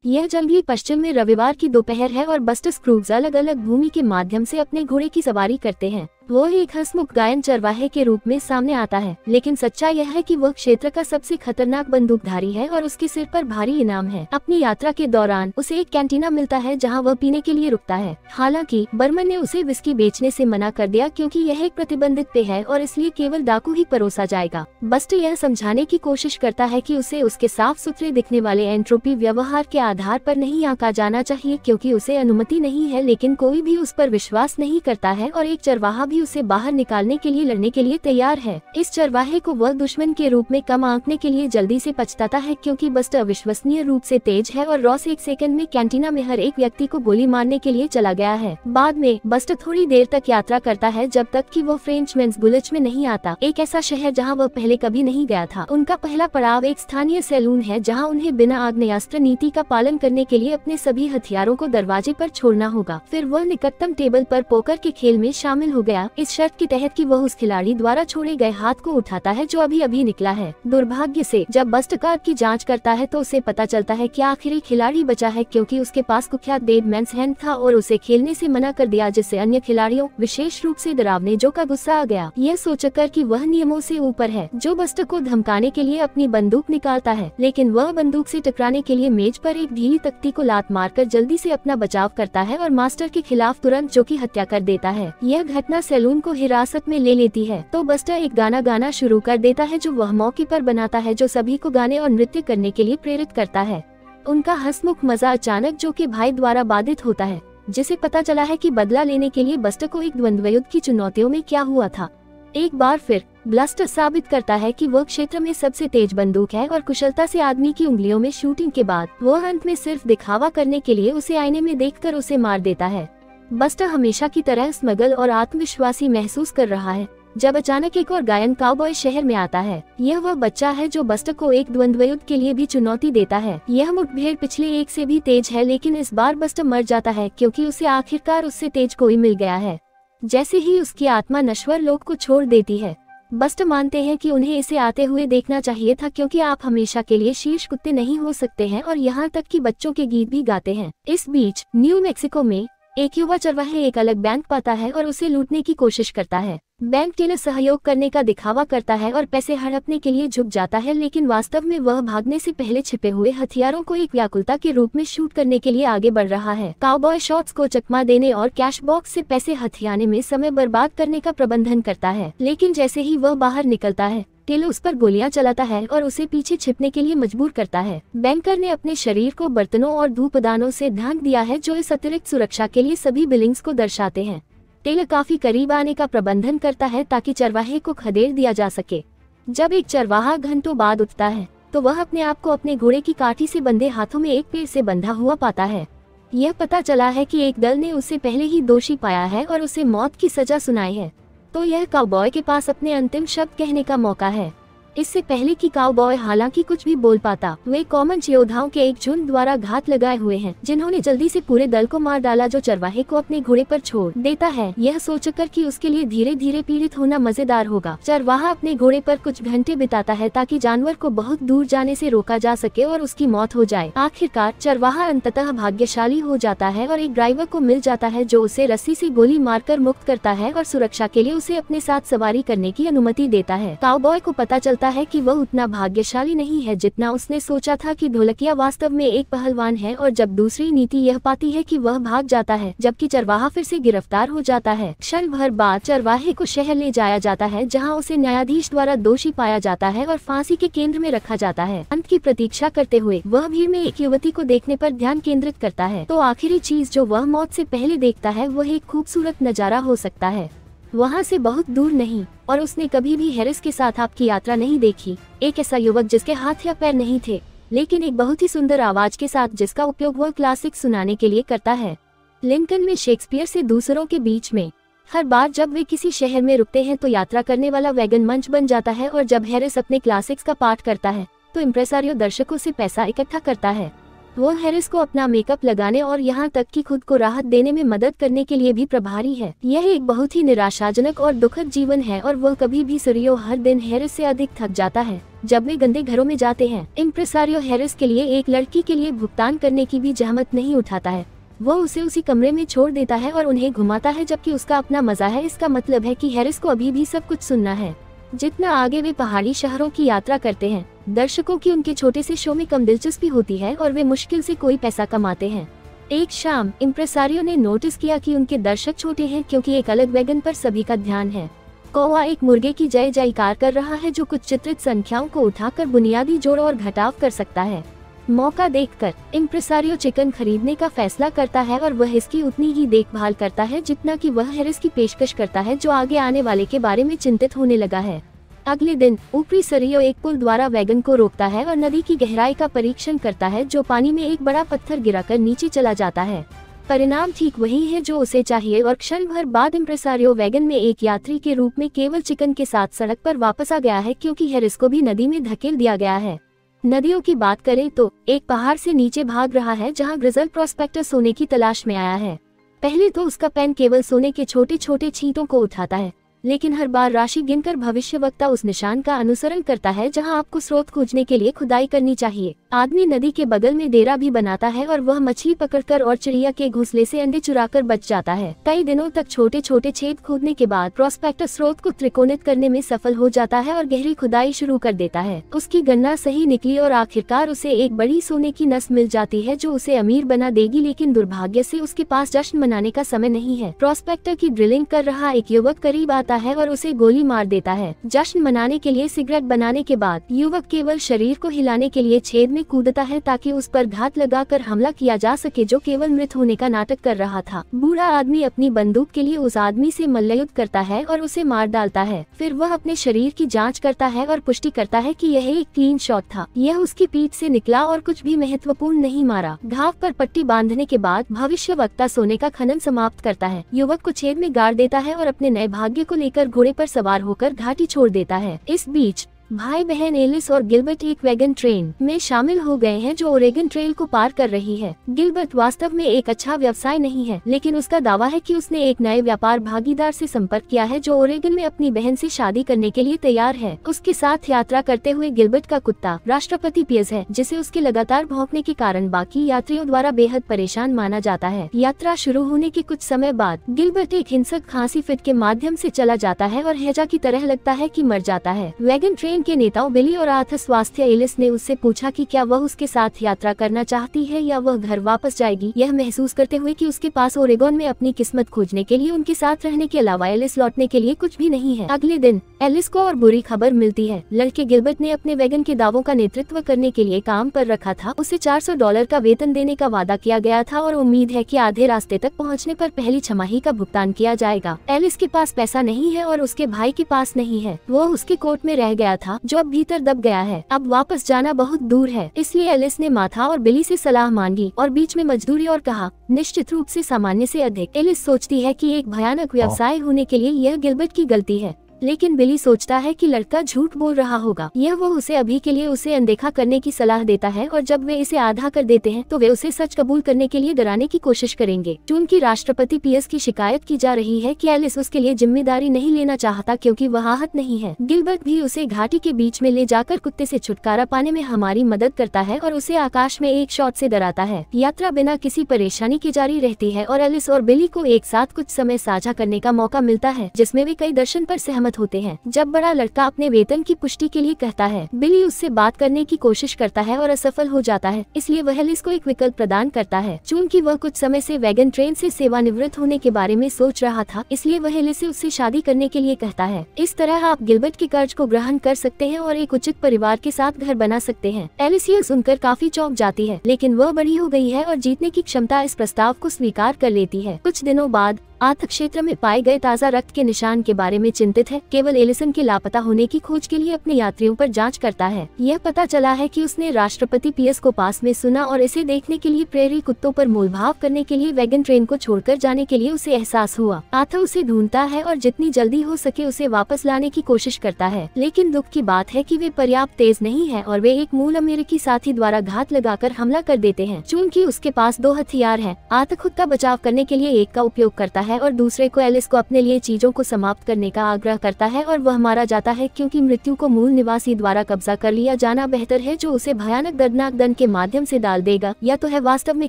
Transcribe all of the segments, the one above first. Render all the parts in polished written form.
यह जंगली पश्चिम में रविवार की दोपहर है और बस्टर स्क्रूग्स अलग अलग भूमि के माध्यम से अपने घोड़े की सवारी करते हैं। वो एक हंसमुख गायन चरवाहे के रूप में सामने आता है, लेकिन सच्चाई यह है कि वह क्षेत्र का सबसे खतरनाक बंदूकधारी है और उसके सिर पर भारी इनाम है। अपनी यात्रा के दौरान उसे एक कैंटीना मिलता है जहां वह पीने के लिए रुकता है। हालांकि बर्मन ने उसे विस्की बेचने से मना कर दिया क्योंकि यह एक प्रतिबंधित पेय है और इसलिए केवल डाकू ही परोसा जाएगा। बस्टर यह समझाने की कोशिश करता है कि उसे उसके साफ सुथरे दिखने वाले एंट्रोपी व्यवहार के आधार पर नहीं आंका जाना चाहिए क्योंकि उसे अनुमति नहीं है, लेकिन कोई भी उस पर विश्वास नहीं करता है और एक चरवाहा भी उसे बाहर निकालने के लिए लड़ने के लिए तैयार है। इस चरवाहे को वह दुश्मन के रूप में कम आंकने के लिए जल्दी से पछताता है क्योंकि बस्टर अविश्वसनीय रूप से तेज है और रॉस एक सेकंड में कैंटीना में हर एक व्यक्ति को गोली मारने के लिए चला गया है। बाद में बस्टर थोड़ी देर तक यात्रा करता है जब तक कि वो फ्रेंचमैन्स बुलिच में नहीं आता, एक ऐसा शहर जहां वह पहले कभी नहीं गया था। उनका पहला पड़ाव एक स्थानीय सैलून है जहां उन्हें बिना आग्नेयास्त्र नीति का पालन करने के लिए अपने सभी हथियारों को दरवाजे पर छोड़ना होगा। फिर वह निकटतम टेबल पर पोकर के खेल में शामिल हो गया, इस शर्त के तहत कि वह उस खिलाड़ी द्वारा छोड़े गए हाथ को उठाता है जो अभी अभी निकला है। दुर्भाग्य से जब बस्टर कार्ड की जांच करता है तो उसे पता चलता है कि आखिरी खिलाड़ी बचा है क्योंकि उसके पास कुख्यात डेड मैन्स हैंड था और उसे खेलने से मना कर दिया, जिससे अन्य खिलाड़ियों विशेष रूप से डरावने जो का गुस्सा आ गया, यह सोचकर कि वह नियमों से ऊपर है। जो बस्टर को धमकाने के लिए अपनी बंदूक निकालता है, लेकिन वह बंदूक से टकराने के लिए मेज पर एक ढीली तख्ती को लात मारकर जल्दी से अपना बचाव करता है और मास्टर के खिलाफ तुरंत जो की हत्या कर देता है। यह घटना सैलून को हिरासत में ले लेती है तो बस्टर एक गाना गाना शुरू कर देता है जो वह मौके पर बनाता है, जो सभी को गाने और नृत्य करने के लिए प्रेरित करता है। उनका हंसमुख मजा अचानक जो के भाई द्वारा बाधित होता है, जिसे पता चला है कि बदला लेने के लिए बस्टर को एक द्वंद्व युद्ध की चुनौतियों में क्या हुआ था। एक बार फिर ब्लास्टर साबित करता है कि वह क्षेत्र में सबसे तेज बंदूक है और कुशलता से आदमी की उंगलियों में शूटिंग के बाद वह अंत में सिर्फ दिखावा करने के लिए उसे आईने में देखकर उसे मार देता है। बस्टर हमेशा की तरह स्मगल और आत्मविश्वासी महसूस कर रहा है जब अचानक एक और गायन काउबॉय शहर में आता है। यह वह बच्चा है जो बस्टर को एक द्वंद्व युद्ध के लिए भी चुनौती देता है। यह मुठभेड़ पिछले एक से भी तेज है, लेकिन इस बार बस्टर मर जाता है क्योंकि उसे आखिरकार उससे तेज कोई मिल गया है। जैसे ही उसकी आत्मा नश्वर लोक को छोड़ देती है, बस्टर मानते हैं कि उन्हें इसे आते हुए देखना चाहिए था क्योंकि आप हमेशा के लिए शीर्ष कुत्ते नहीं हो सकते हैं और यहाँ तक कि बच्चों के गीत भी गाते हैं। इस बीच न्यू मैक्सिको में एक युवा चरवाहे एक अलग बैंक पाता है और उसे लूटने की कोशिश करता है। बैंक टेलर सहयोग करने का दिखावा करता है और पैसे हड़पने के लिए झुक जाता है, लेकिन वास्तव में वह भागने से पहले छिपे हुए हथियारों को एक व्याकुलता के रूप में शूट करने के लिए आगे बढ़ रहा है। काउबॉय शॉट्स को चकमा देने और कैश बॉक्स से पैसे हथियाने में समय बर्बाद करने का प्रबंधन करता है, लेकिन जैसे ही वह बाहर निकलता है टेलर उस पर गोलियां चलाता है और उसे पीछे छिपने के लिए मजबूर करता है। बैंकर ने अपने शरीर को बर्तनों और धूपदानों से ढांक दिया है जो इस अतिरिक्त सुरक्षा के लिए सभी बिलिंग्स को दर्शाते हैं। टेलर काफी करीब आने का प्रबंधन करता है ताकि चरवाहे को खदेड़ दिया जा सके। जब एक चरवाहा घंटों बाद उठता है तो वह अपने आप को अपने घोड़े की काठी से बंधे हाथों में एक पेड़ से बंधा हुआ पाता है। यह पता चला है कि एक दल ने उसे पहले ही दोषी पाया है और उसे मौत की सजा सुनाई है, तो यह काउबॉय के पास अपने अंतिम शब्द कहने का मौका है। इससे पहले कि काउबॉय हालांकि कुछ भी बोल पाता, वे कॉमन्स योद्धाओं के एक झुंड द्वारा घात लगाए हुए हैं जिन्होंने जल्दी से पूरे दल को मार डाला जो चरवाहे को अपने घोड़े पर छोड़ देता है, यह सोचकर कि उसके लिए धीरे धीरे पीड़ित होना मजेदार होगा। चरवाहा अपने घोड़े पर कुछ घंटे बिताता है ताकि जानवर को बहुत दूर जाने से रोका जा सके और उसकी मौत हो जाए। आखिरकार चरवाहा अंततः भाग्यशाली हो जाता है और एक ड्राइवर को मिल जाता है जो उसे रस्सी से गोली मारकर मुक्त करता है और सुरक्षा के लिए उसे अपने साथ सवारी करने की अनुमति देता है। काउबॉय को पता चलता है कि वह उतना भाग्यशाली नहीं है जितना उसने सोचा था कि ढोलकिया वास्तव में एक पहलवान है, और जब दूसरी नीति यह पाती है कि वह भाग जाता है जबकि चरवाहा फिर से गिरफ्तार हो जाता है। क्षण भर बाद चरवाहे को शहर ले जाया जाता है जहां उसे न्यायाधीश द्वारा दोषी पाया जाता है और फांसी के केंद्र में रखा जाता है। अंत की प्रतीक्षा करते हुए वह भीड़ में एक युवती को देखने पर ध्यान केंद्रित करता है, तो आखिरी चीज जो वह मौत से पहले देखता है वह एक खूबसूरत नजारा हो सकता है, वहाँ से बहुत दूर नहीं, और उसने कभी भी हैरिस के साथ आपकी यात्रा नहीं देखी। एक ऐसा युवक जिसके हाथ या पैर नहीं थे, लेकिन एक बहुत ही सुंदर आवाज के साथ जिसका उपयोग वह क्लासिक सुनाने के लिए करता है। लिंकन में शेक्सपियर से दूसरों के बीच में हर बार जब वे किसी शहर में रुकते हैं तो यात्रा करने वाला वैगन मंच बन जाता है, और जब हैरिस अपने क्लासिक्स का पाठ करता है तो इम्प्रेसारियो दर्शकों से पैसा इकट्ठा करता है। वो हैरिस को अपना मेकअप लगाने और यहाँ तक कि खुद को राहत देने में मदद करने के लिए भी प्रभारी है। यह एक बहुत ही निराशाजनक और दुखद जीवन है और वह कभी भी सिरियो हर दिन हैरिस से अधिक थक जाता है जब वे गंदे घरों में जाते हैं। इम्प्रेसारियो हैरिस के लिए एक लड़की के लिए भुगतान करने की भी जहमत नहीं उठाता है। वो उसे उसी कमरे में छोड़ देता है और उन्हें घुमाता है जबकि उसका अपना मजा है। इसका मतलब है कि हैरिस को अभी भी सब कुछ सुनना है। जितना आगे वे पहाड़ी शहरों की यात्रा करते हैं, दर्शकों की उनके छोटे से शो में कम दिलचस्पी होती है और वे मुश्किल से कोई पैसा कमाते हैं। एक शाम इम्प्रेसारियो ने नोटिस किया कि उनके दर्शक छोटे हैं क्योंकि एक अलग वैगन पर सभी का ध्यान है। कौवा एक मुर्गे की जय जयकार कर रहा है जो कुछ चित्रित संख्याओं को उठाकर बुनियादी जोड़ और घटाव कर सकता है। मौका देखकर इम्प्रेसारियो चिकन खरीदने का फैसला करता है और वह इसकी उतनी ही देखभाल करता है जितना कि वह हैरिस की पेशकश करता है जो आगे आने वाले के बारे में चिंतित होने लगा है। अगले दिन ऊपरी सिरियो एक पुल द्वारा वैगन को रोकता है और नदी की गहराई का परीक्षण करता है जो पानी में एक बड़ा पत्थर गिराकर नीचे चला जाता है। परिणाम ठीक वही है जो उसे चाहिए और क्षण भर बाद इम्प्रेसारियो वैगन में एक यात्री के रूप में केवल चिकन के साथ सड़क पर वापस आ गया है क्योंकि हैरिस को भी नदी में धकेल दिया गया है। नदियों की बात करें तो एक पहाड़ से नीचे भाग रहा है जहां ग्रिजल प्रोस्पेक्टर सोने की तलाश में आया है। पहले तो उसका पेन केवल सोने के छोटे छोटे छींटों को उठाता है, लेकिन हर बार राशि गिनकर भविष्यवक्ता उस निशान का अनुसरण करता है जहां आपको स्रोत खोजने के लिए खुदाई करनी चाहिए। आदमी नदी के बगल में डेरा भी बनाता है और वह मछली पकड़कर और चिड़िया के घोंसले से अंडे चुराकर बच जाता है। कई दिनों तक छोटे छोटे छेद खोदने के बाद प्रोस्पेक्टर स्रोत को त्रिकोणित करने में सफल हो जाता है और गहरी खुदाई शुरू कर देता है। उसकी गणना सही निकली और आखिरकार उसे एक बड़ी सोने की नस मिल जाती है जो उसे अमीर बना देगी, लेकिन दुर्भाग्य से उसके पास जश्न मनाने का समय नहीं है। प्रोस्पेक्टर की ड्रिलिंग कर रहा एक युवक करीब आता है और उसे गोली मार देता है। जश्न मनाने के लिए सिगरेट बनाने के बाद युवक केवल शरीर को हिलाने के लिए छेद में कूदता है ताकि उस पर घात लगाकर हमला किया जा सके जो केवल मृत होने का नाटक कर रहा था। बूढ़ा आदमी अपनी बंदूक के लिए उस आदमी से मल्लयुद्ध करता है और उसे मार डालता है। फिर वह अपने शरीर की जांच करता है और पुष्टि करता है कि यह एक क्लीन शॉट था। यह उसकी पीठ से निकला और कुछ भी महत्वपूर्ण नहीं मारा। घाव पर पट्टी बांधने के बाद भविष्यवक्ता सोने का खनन समाप्त करता है। युवक को छेद में गाड़ देता है और अपने नए भाग्य को लेकर घोड़े पर सवार होकर घाटी छोड़ देता है। इस बीच भाई बहन एलिस और गिलबर्ट एक वैगन ट्रेन में शामिल हो गए हैं जो ओरेगन ट्रेल को पार कर रही है। गिलबर्ट वास्तव में एक अच्छा व्यवसाय नहीं है, लेकिन उसका दावा है कि उसने एक नए व्यापार भागीदार से संपर्क किया है जो ओरेगन में अपनी बहन से शादी करने के लिए तैयार है। उसके साथ यात्रा करते हुए गिलबर्ट का कुत्ता राष्ट्रपति पियर्स है, जिसे उसके लगातार भौंकने के कारण बाकी यात्रियों द्वारा बेहद परेशान माना जाता है। यात्रा शुरू होने के कुछ समय बाद गिलबर्ट एक हिंसक खांसी फिट के माध्यम से चला जाता है और हैजा की तरह लगता है कि मर जाता है। वैगन ट्रेन के नेताओं बिली और आर्थर स्वास्थ्य एलिस ने उससे पूछा कि क्या वह उसके साथ यात्रा करना चाहती है या वह घर वापस जाएगी, यह महसूस करते हुए कि उसके पास ओरेगन में अपनी किस्मत खोजने के लिए उनके साथ रहने के अलावा एलिस लौटने के लिए कुछ भी नहीं है। अगले दिन एलिस को और बुरी खबर मिलती है। लड़के गिलबर्ट ने अपने वैगन के दावों का नेतृत्व करने के लिए काम पर रखा था। उसे $400 का वेतन देने का वादा किया गया था और उम्मीद है कि आधे रास्ते तक पहुंचने पर पहली छमाही का भुगतान किया जाएगा। एलिस के पास पैसा नहीं है और उसके भाई के पास नहीं है। वो उसके कोट में रह गया था जो अब भीतर दब गया है। अब वापस जाना बहुत दूर है, इसलिए एलिस ने माथा और बिली से सलाह मांगी और बीच में मजदूरी और कहा, निश्चित रूप से सामान्य से अधिक। एलिस सोचती है कि एक भयानक व्यवसाय होने के लिए यह गिलबर्ट की गलती है, लेकिन बिली सोचता है कि लड़का झूठ बोल रहा होगा। यह वो उसे अभी के लिए उसे अनदेखा करने की सलाह देता है और जब वे इसे आधा कर देते हैं तो वे उसे सच कबूल करने के लिए डराने की कोशिश करेंगे। चूंकि राष्ट्रपति पियर्स की शिकायत की जा रही है कि एलिस उसके लिए जिम्मेदारी नहीं लेना चाहता क्योंकि वह आहत नहीं है। गिलबर्ट भी उसे घाटी के बीच में ले जाकर कुत्ते से छुटकारा पाने में हमारी मदद करता है और उसे आकाश में एक शॉट से डराता है। यात्रा बिना किसी परेशानी के जारी रहती है और एलिस और बिली को एक साथ कुछ समय साझा करने का मौका मिलता है जिसमें वे कई दर्शन पर सहमत होते हैं। जब बड़ा लड़का अपने वेतन की पुष्टि के लिए कहता है, बिली उससे बात करने की कोशिश करता है और असफल हो जाता है, इसलिए वह एलिस को एक विकल्प प्रदान करता है। चूंकि वह कुछ समय से वैगन ट्रेन से सेवानिवृत्त होने के बारे में सोच रहा था, इसलिए वह एलिस से उससे शादी करने के लिए कहता है। इस तरह आप गिलबर्ट के कर्ज को ग्रहण कर सकते हैं और एक उचित परिवार के साथ घर बना सकते हैं। एलिस यह सुनकर काफी चौंक जाती है, लेकिन वह बड़ी हो गई है और जीतने की क्षमता इस प्रस्ताव को स्वीकार कर लेती है। कुछ दिनों बाद आर्थिक क्षेत्र में पाए गए ताज़ा रक्त के निशान के बारे में चिंतित है। केवल एलिसन के लापता होने की खोज के लिए अपने यात्रियों पर जांच करता है। यह पता चला है कि उसने राष्ट्रपति पीएस को पास में सुना और इसे देखने के लिए प्रेरी कुत्तों पर मोलभाव करने के लिए वैगन ट्रेन को छोड़कर जाने के लिए उसे एहसास हुआ। आर्थर उसे ढूंढता है और जितनी जल्दी हो सके उसे वापस लाने की कोशिश करता है, लेकिन दुख की बात है कि वे पर्याप्त तेज नहीं है और वे एक मूल अमेरिकी साथी द्वारा घात लगाकर हमला कर देते हैं। चूंकि उसके पास 2 हथियार हैं, आर्थर खुद का बचाव करने के लिए एक का उपयोग करता है और दूसरे को एलिस को अपने लिए चीजों को समाप्त करने का आग्रह करता है और वह मारा जाता है क्योंकि मृत्यु को मूल निवासी द्वारा कब्जा कर लिया जाना बेहतर है, जो उसे भयानक दर्दनाक दंड के माध्यम से डाल देगा। या तो है वास्तव में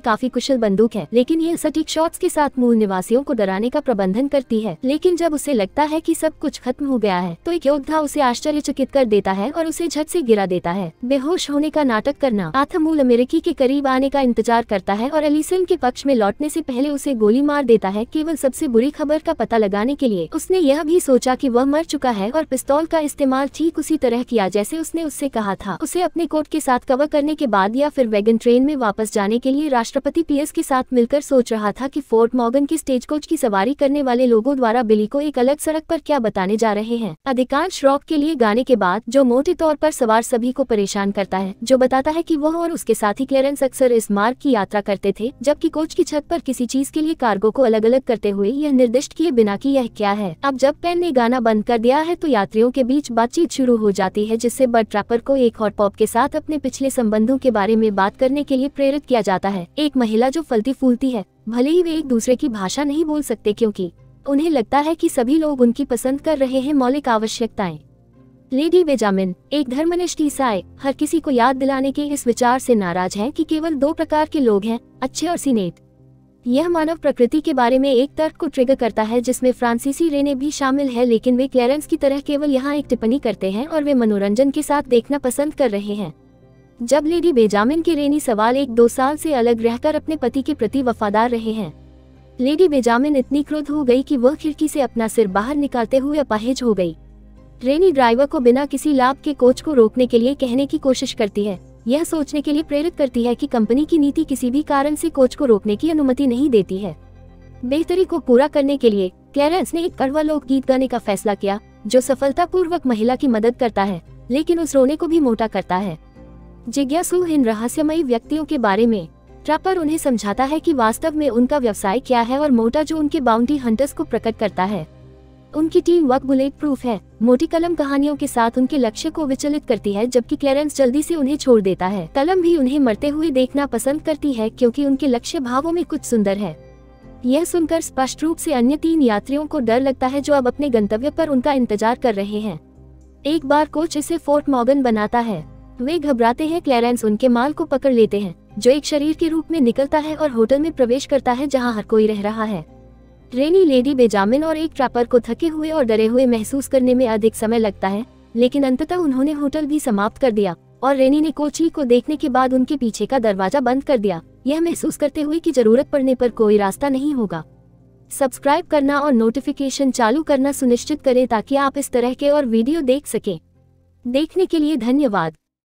काफी कुशल बंदूक है, लेकिन यह सटीक शॉट्स के साथ मूल निवासियों को डराने का प्रबंधन करती है। लेकिन जब उसे लगता है कि सब कुछ खत्म हो गया है तो एक योद्धा उसे आश्चर्यचकित कर देता है और उसे झट से गिरा देता है। बेहोश होने का नाटक करना। आर्थर मूल अमेरिकी के करीब आने का इंतजार करता है और एलिसन के पक्ष में लौटने से पहले उसे गोली मार देता है, केवल सबसे बुरी खबर का पता लगाने के लिए। उसने यह भी सोचा कि वह मर चुका है और पिस्तौल का इस्तेमाल ठीक उसी तरह किया जैसे उसने उससे कहा था। उसे अपने कोट के साथ कवर करने के बाद या फिर वैगन ट्रेन में वापस जाने के लिए राष्ट्रपति पीएस के साथ मिलकर सोच रहा था कि फोर्ट मॉर्गन की स्टेज कोच की सवारी करने वाले लोगों द्वारा बिली को एक अलग सड़क पर क्या बताने जा रहे हैं। अधिकांश रॉक के लिए गाने के बाद जो मोटे तौर पर सवार सभी को परेशान करता है, जो बताता है कि वह और उसके साथी क्लेरेंस अक्सर इस मार्ग की यात्रा करते थे, जबकि कोच की छत पर किसी चीज के लिए कार्गो को अलग अलग करते हुए यह निर्दिष्ट किए बिना कि यह क्या है। अब जब पेन ने गाना बंद कर दिया है तो यात्रियों के बीच बातचीत शुरू हो जाती है, जिससे बर्ट ट्रैपर को एक हॉट पॉप के साथ अपने पिछले संबंधों के बारे में बात करने के लिए प्रेरित किया जाता है। एक महिला जो फलती फूलती है, भले ही वे एक दूसरे की भाषा नहीं बोल सकते क्योंकि उन्हें लगता है कि सभी लोग उनकी पसंद कर रहे हैं मौलिक आवश्यकताएं। लेडी बेंजामिन, एक धर्मनिष्ठ ईसाई, हर किसी को याद दिलाने के इस विचार से नाराज है कि केवल 2 प्रकार के लोग हैं, अच्छे और सीनेट। यह मानव प्रकृति के बारे में एक तर्क को ट्रिगर करता है जिसमें फ्रांसीसी रेने भी शामिल है, लेकिन वे क्लेरेंस की तरह केवल यहाँ एक टिप्पणी करते हैं और वे मनोरंजन के साथ देखना पसंद कर रहे हैं। जब लेडी बेंजामिन के रेनी सवाल 1-2 साल से अलग रहकर अपने पति के प्रति वफादार रहे हैं। लेडी बेंजामिन इतनी क्रोध हो गई कि वह खिड़की से अपना सिर बाहर निकालते हुए अपाहिज हो गई। रेनी ड्राइवर को बिना किसी लाभ के कोच को रोकने के लिए कहने की कोशिश करती है, यह सोचने के लिए प्रेरित करती है कि कंपनी की नीति किसी भी कारण से कोच को रोकने की अनुमति नहीं देती है। बेहतरी को पूरा करने के लिए क्लेरेंस ने एक कड़वा लोकगीत गाने का फैसला किया जो सफलतापूर्वक महिला की मदद करता है, लेकिन उस रोने को भी मोटा करता है। जिज्ञासु इन रहस्यमयी व्यक्तियों के बारे में ट्रैपर उन्हें समझाता है कि वास्तव में उनका व्यवसाय क्या है और मोटा जो उनके बाउंटी हंटर्स को प्रकट करता है। उनकी टीम वर्क बुलेट प्रूफ है। मोटी कलम कहानियों के साथ उनके लक्ष्य को विचलित करती है, जबकि क्लेरेंस जल्दी से उन्हें छोड़ देता है। कलम भी उन्हें मरते हुए देखना पसंद करती है क्योंकि उनके लक्ष्य भावों में कुछ सुंदर है। यह सुनकर स्पष्ट रूप से अन्य 3 यात्रियों को डर लगता है जो अब अपने गंतव्य पर उनका इंतजार कर रहे हैं। एक बार कोच इसे फोर्ट मॉर्गन बनाता है, वे घबराते हैं। क्लेरेंस उनके माल को पकड़ लेते हैं जो एक शरीर के रूप में निकलता है और होटल में प्रवेश करता है जहां हर कोई रह रहा है। रेनी, लेडी बेंजामिन और एक ट्रैपर को थके हुए और डरे हुए महसूस करने में अधिक समय लगता है, लेकिन अंततः उन्होंने होटल भी समाप्त कर दिया और रेनी ने कोची को देखने के बाद उनके पीछे का दरवाजा बंद कर दिया, यह महसूस करते हुए कि जरूरत पड़ने पर कोई रास्ता नहीं होगा। सब्सक्राइब करना और नोटिफिकेशन चालू करना सुनिश्चित करें ताकि आप इस तरह के और वीडियो देख सकें। देखने के लिए धन्यवाद।